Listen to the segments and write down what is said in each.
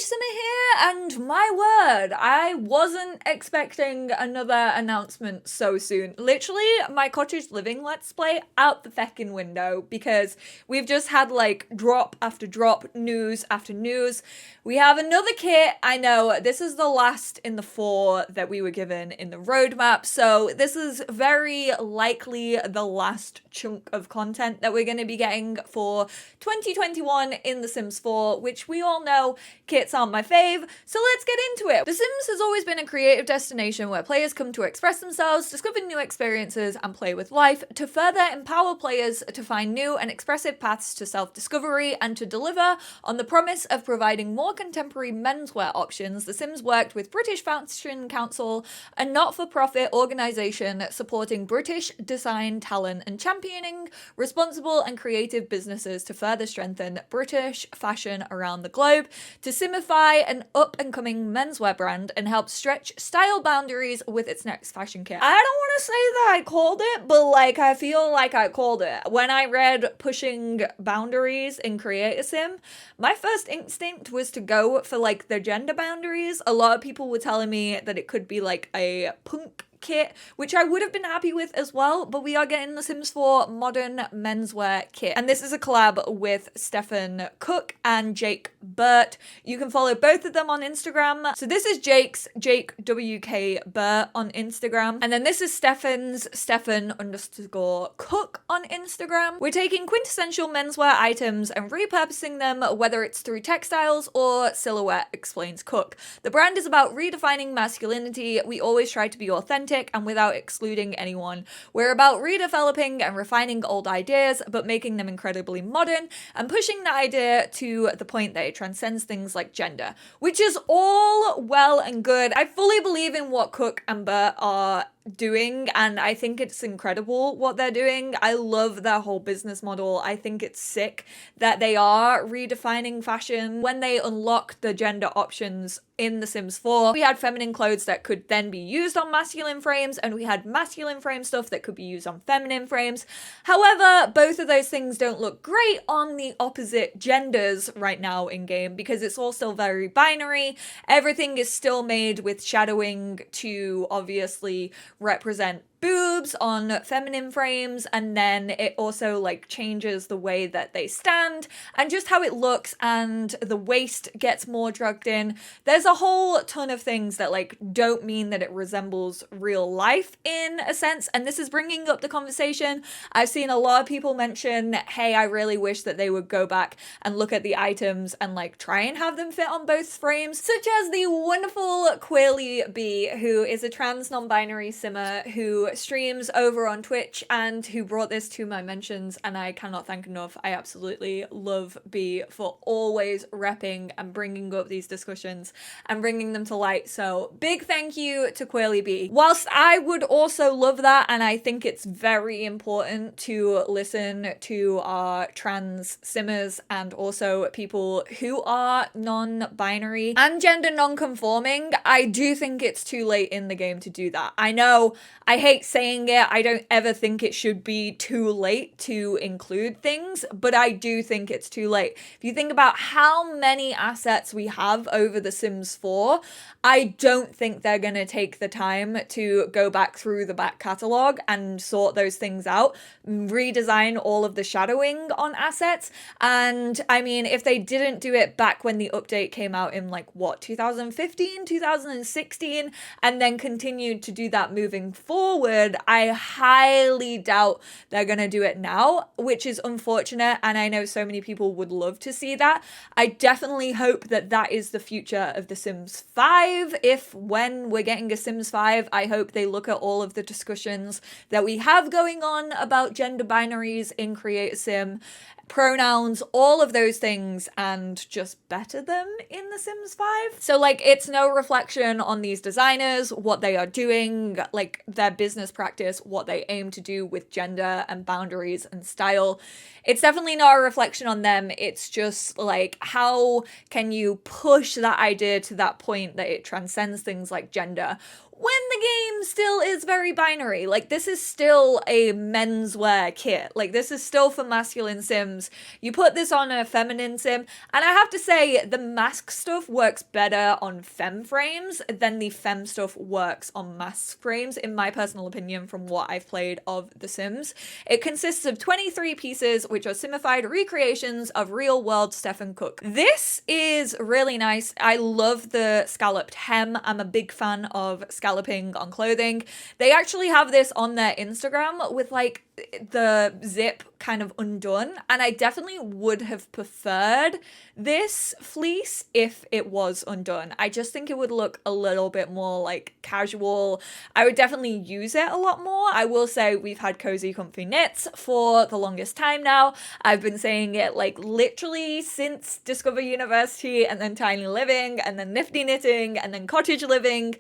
EnglishSimmer here, and my word, I wasn't expecting another announcement so soon. Literally, my cottage living let's play out the feckin' window because we've just had like drop after drop, news after news. We have another kit. I know this is the last in the 4 that we were given in the roadmap, so this is very likely the last chunk of content that we're going to be getting for 2021 in The Sims 4, which we all know kits aren't my fave, so let's get into it. The Sims has always been a creative destination where players come to express themselves, discover new experiences, and play with life. To further empower players to find new and expressive paths to self-discovery and to deliver on the promise of providing more contemporary menswear options, The Sims worked with British Fashion Council, a not-for-profit organisation supporting British design talent and championing responsible and creative businesses to further strengthen British fashion around the globe, to simplify an up-and-coming menswear brand and help stretch style boundaries with its next fashion kit. I don't want to say that I called it, but like I feel like I called it. When I read pushing boundaries in Create a Sim, my first instinct was to go for like the gender boundaries. A lot of people were telling me that it could be like a punk kit, which I would have been happy with as well, but we are getting the Sims 4 modern menswear kit. And this is a collab with Stefan Cook and Jake Burt. You can follow both of them on Instagram. So this is Jake's, Jake WK Burt on Instagram. And then this is Stefan's, Stefan_Cook on Instagram. We're taking quintessential menswear items and repurposing them, whether it's through textiles or silhouette, explains Cook. The brand is about redefining masculinity. We always try to be authentic and without excluding anyone. We're about redeveloping and refining old ideas, but making them incredibly modern and pushing the idea to the point that it transcends things like gender, which is all well and good. I fully believe in what Cook and Burt are doing, and I think it's incredible what they're doing. I love their whole business model. I think it's sick that they are redefining fashion. When they unlocked the gender options in The Sims 4, we had feminine clothes that could then be used on masculine frames, and we had masculine frame stuff that could be used on feminine frames. However, both of those things don't look great on the opposite genders right now in game because it's all still very binary. Everything is still made with shadowing to obviously represent boobs on feminine frames, and then it also like changes the way that they stand and just how it looks, and the waist gets more drugged in. There's a whole ton of things that like don't mean that it resembles real life in a sense, and this is bringing up the conversation. I've seen a lot of people mention, hey, I really wish that they would go back and look at the items and like try and have them fit on both frames, such as the wonderful Quaily B, who is a trans non-binary simmer who streams over on Twitch and who brought this to my mentions, and I cannot thank enough. I absolutely love B for always repping and bringing up these discussions and bringing them to light, so big thank you to Quaily B. Whilst I would also love that, and I think it's very important to listen to our trans simmers and also people who are non-binary and gender non-conforming, I do think it's too late in the game to do that. I know I hate saying it, I don't ever think it should be too late to include things, but I do think it's too late. If you think about how many assets we have over The Sims 4, I don't think they're going to take the time to go back through the back catalogue and sort those things out, redesign all of the shadowing on assets. And I mean, if they didn't do it back when the update came out in like what, 2015, 2016, and then continued to do that moving forward, I highly doubt they're going to do it now, which is unfortunate, and I know so many people would love to see that. I definitely hope that that is the future of The Sims 5. If when we're getting a Sims 5, I hope they look at all of the discussions that we have going on about gender binaries in Create a Sim, pronouns, all of those things, and just better them in The Sims 5. So like, it's no reflection on these designers, what they are doing, like their business practice, what they aim to do with gender and boundaries and style. It's definitely not a reflection on them. It's just like, how can you push that idea to that point that it transcends things like gender when the game still is very binary. Like, this is still a menswear kit. Like, this is still for masculine sims. You put this on a feminine sim, and I have to say, the mask stuff works better on fem frames than the fem stuff works on mask frames, in my personal opinion, from what I've played of The Sims. It consists of 23 pieces, which are simified recreations of real-world Stephen Cook. This is really nice. I love the scalloped hem. I'm a big fan of scalloping on clothing. They actually have this on their Instagram with like the zip kind of undone, and I definitely would have preferred this fleece if it was undone. I just think it would look a little bit more like casual. I would definitely use it a lot more. I will say we've had cozy comfy knits for the longest time now. I've been saying it like literally since Discover University, and then Tiny Living, and then Nifty Knitting, and then Cottage Living.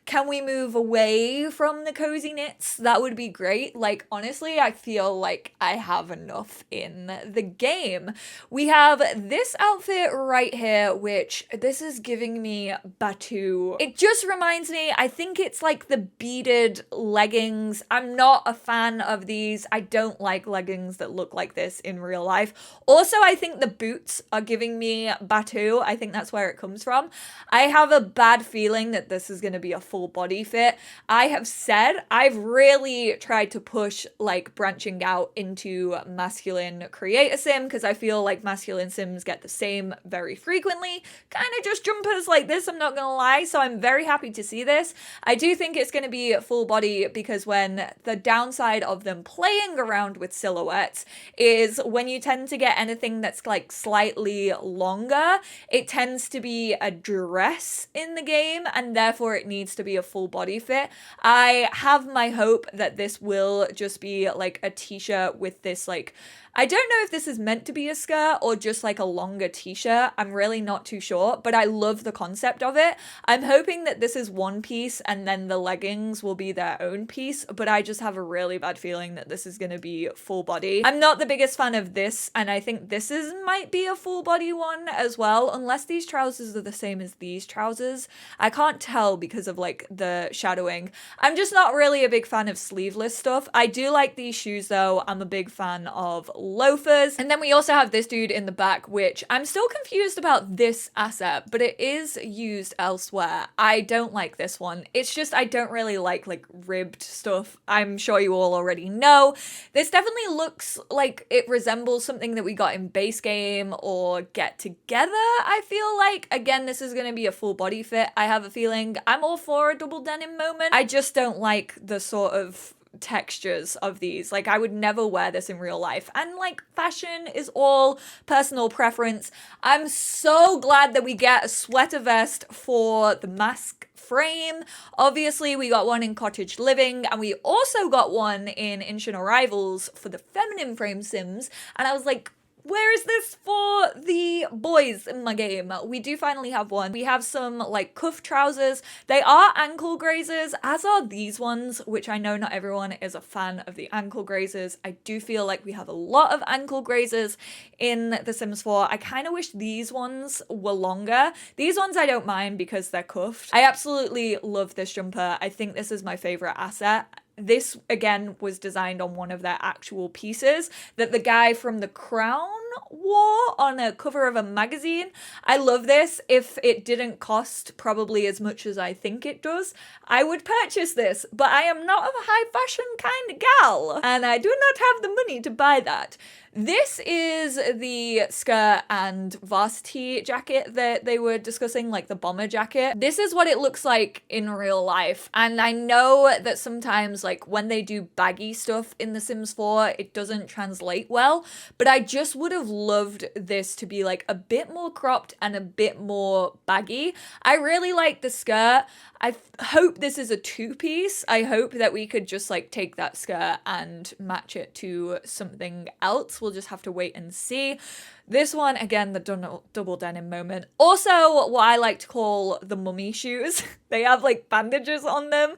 Can we move away from the cozy knits? That would be great. Like, honestly, I feel like I have enough in the game. We have this outfit right here, which this is giving me Batu. It just reminds me, I think it's like the beaded leggings. I'm not a fan of these. I don't like leggings that look like this in real life. Also, I think the boots are giving me Batu. I think that's where it comes from. I have a bad feeling that this is going to be a full body fit. I have said I've really tried to push like branching out into masculine creator sim, because I feel like masculine sims get the same very frequently, kind of just jumpers like this, I'm not gonna lie. So I'm very happy to see this. I do think it's going to be full body, because when the downside of them playing around with silhouettes is when you tend to get anything that's like slightly longer, it tends to be a dress in the game, and therefore it needs to be a full body fit. I have my hope that this will just be like a t-shirt with this like, I don't know if this is meant to be a skirt or just like a longer t-shirt. I'm really not too sure, but I love the concept of it. I'm hoping that this is one piece and then the leggings will be their own piece, but I just have a really bad feeling that this is going to be full body. I'm not the biggest fan of this, and I think this might be a full body one as well, unless these trousers are the same as these trousers. I can't tell because of like the shadowing. I'm just not really a big fan of sleeveless stuff. I do like these shoes though. I'm a big fan of loafers. And then we also have this dude in the back, which I'm still confused about this asset, but it is used elsewhere. I don't like this one. It's just, I don't really like ribbed stuff. I'm sure you all already know. This definitely looks like it resembles something that we got in base game or Get Together, I feel like. Again, this is going to be a full body fit. I have a feeling I'm all for a double denim moment. I just don't like the sort of textures of these. Like, I would never wear this in real life, and like fashion is all personal preference. I'm so glad that we get a sweater vest for the mask frame. Obviously we got one in Cottage Living, and we also got one in Ancient Arrivals for the feminine frame sims, and I was like, where is this for the boys in my game? We do finally have one. We have some like cuff trousers. They are ankle grazers, as are these ones, which I know not everyone is a fan of the ankle grazers. I do feel like we have a lot of ankle grazers in The Sims 4. I kind of wish these ones were longer. These ones I don't mind because they're cuffed. I absolutely love this jumper. I think this is my favorite asset. This, again, was designed on one of their actual pieces that the guy from The Crown wore on a cover of a magazine. I love this. If it didn't cost probably as much as I think it does, I would purchase this, but I am not a high fashion kind of gal, and I do not have the money to buy that. This is the skirt and varsity jacket that they were discussing, like the bomber jacket. This is what it looks like in real life. And I know that sometimes like when they do baggy stuff in The Sims 4, it doesn't translate well, but I just would have loved this to be like a bit more cropped and a bit more baggy. I really like the skirt. I hope this is a two-piece. I hope that we could just like take that skirt and match it to something else. We'll just have to wait and see. This one, again, the double denim moment. Also, what I like to call the mummy shoes. They have like bandages on them.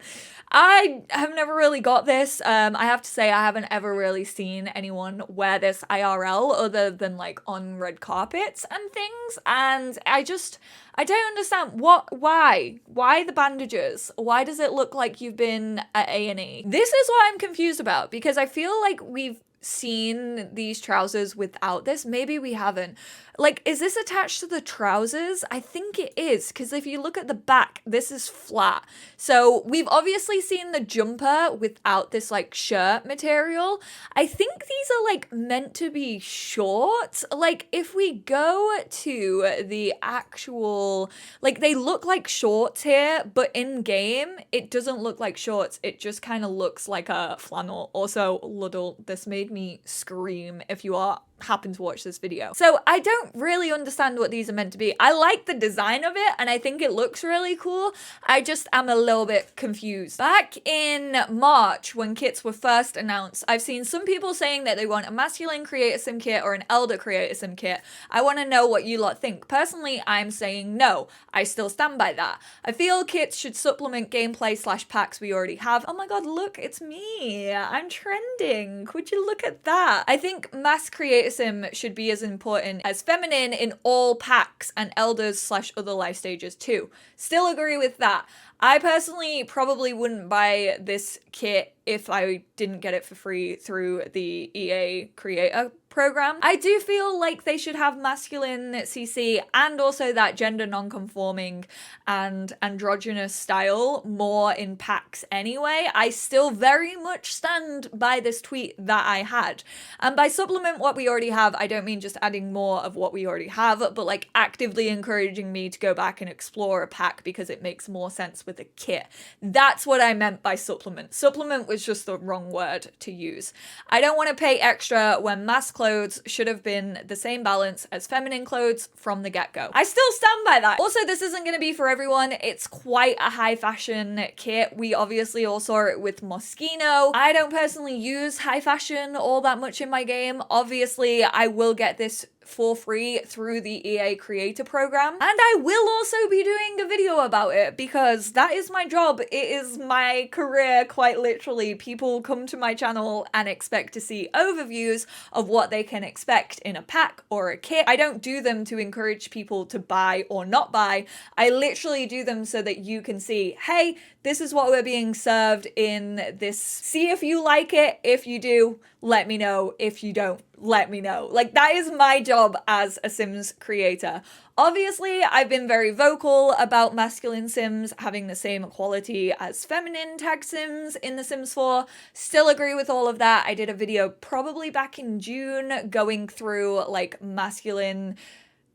I have never really got this. I have to say I haven't ever really seen anyone wear this IRL other than like on red carpets and things. And I don't understand why the bandages? Why does it look like you've been at A&E? This is what I'm confused about, because I feel like we've seen these trousers without this. Maybe we haven't. Like, is this attached to the trousers? I think it is, because if you look at the back, this is flat. So we've obviously seen the jumper without this like shirt material. I think these are like meant to be short. Like, if we go to the actual, like, they look like shorts here, but in game it doesn't look like shorts. It just kind of looks like a flannel. Also, Luddle, this made me scream if you happen to watch this video. So I don't really understand what these are meant to be. I like the design of it and I think it looks really cool. I just am a little bit confused. Back in March, when kits were first announced, I've seen some people saying that they want a masculine creator sim kit or an elder creator sim kit. I want to know what you lot think. Personally, I'm saying no. I still stand by that. I feel kits should supplement gameplay / packs we already have. Oh my god, look, it's me. I'm trending. Would you look at that? I think mass creator sim should be as important as feminine in all packs and elders / other life stages too. Still agree with that. I personally probably wouldn't buy this kit if I didn't get it for free through the EA creator program. I do feel like they should have masculine CC and also that gender non-conforming and androgynous style more in packs anyway. I still very much stand by this tweet that I had. And by supplement what we already have, I don't mean just adding more of what we already have, but like actively encouraging me to go back and explore a pack because it makes more sense with a kit. That's what I meant by supplement. Supplement was just the wrong word to use. I don't want to pay extra when mass clothes should have been the same balance as feminine clothes from the get-go. I still stand by that. Also, this isn't going to be for everyone. It's quite a high fashion kit. We obviously all saw it with Moschino. I don't personally use high fashion all that much in my game. Obviously, I will get this for free through the EA creator program, and I will also be doing a video about it because that is my job. It is my career, quite literally. People come to my channel and expect to see overviews of what they can expect in a pack or a kit. I don't do them to encourage people to buy or not buy. I literally do them so that you can see, hey, this is what we're being served in this. See if you like it. If you do, let me know. If you don't, let me know. Like, that is my job as a Sims creator. Obviously, I've been very vocal about masculine Sims having the same quality as feminine tag Sims in The Sims 4. Still agree with all of that. I did a video probably back in June going through like masculine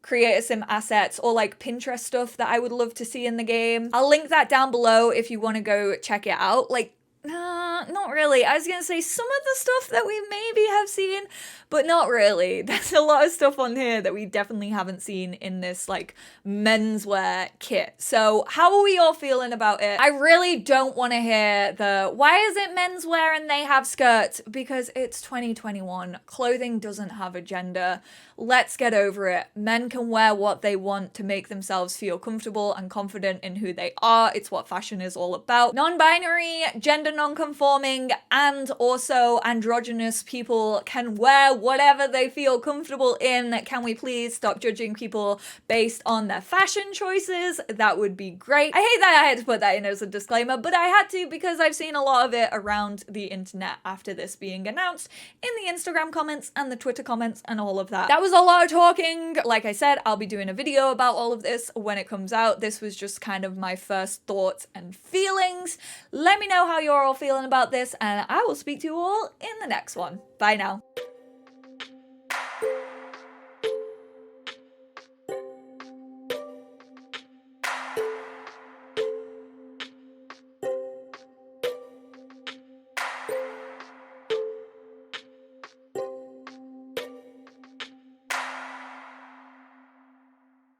creator sim assets or like Pinterest stuff that I would love to see in the game. I'll link that down below if you want to go check it out. Like, not really. I was gonna say some of the stuff that we maybe have seen, but not really. There's a lot of stuff on here that we definitely haven't seen in this like menswear kit. So how are we all feeling about it? I really don't want to hear the why is it menswear and they have skirts, because it's 2021. Clothing doesn't have a gender. Let's get over it. Men can wear what they want to make themselves feel comfortable and confident in who they are. It's what fashion is all about. Non-binary, gender non-conforming, and also androgynous people can wear whatever they feel comfortable in. Can we please stop judging people based on their fashion choices? That would be great. I hate that I had to put that in as a disclaimer, but I had to because I've seen a lot of it around the internet after this being announced in the Instagram comments and the Twitter comments and all of that. That was a lot of talking. Like I said, I'll be doing a video about all of this when it comes out. This was just kind of my first thoughts and feelings. Let me know how you're all feeling about this, and I will speak to you all in the next one. Bye now.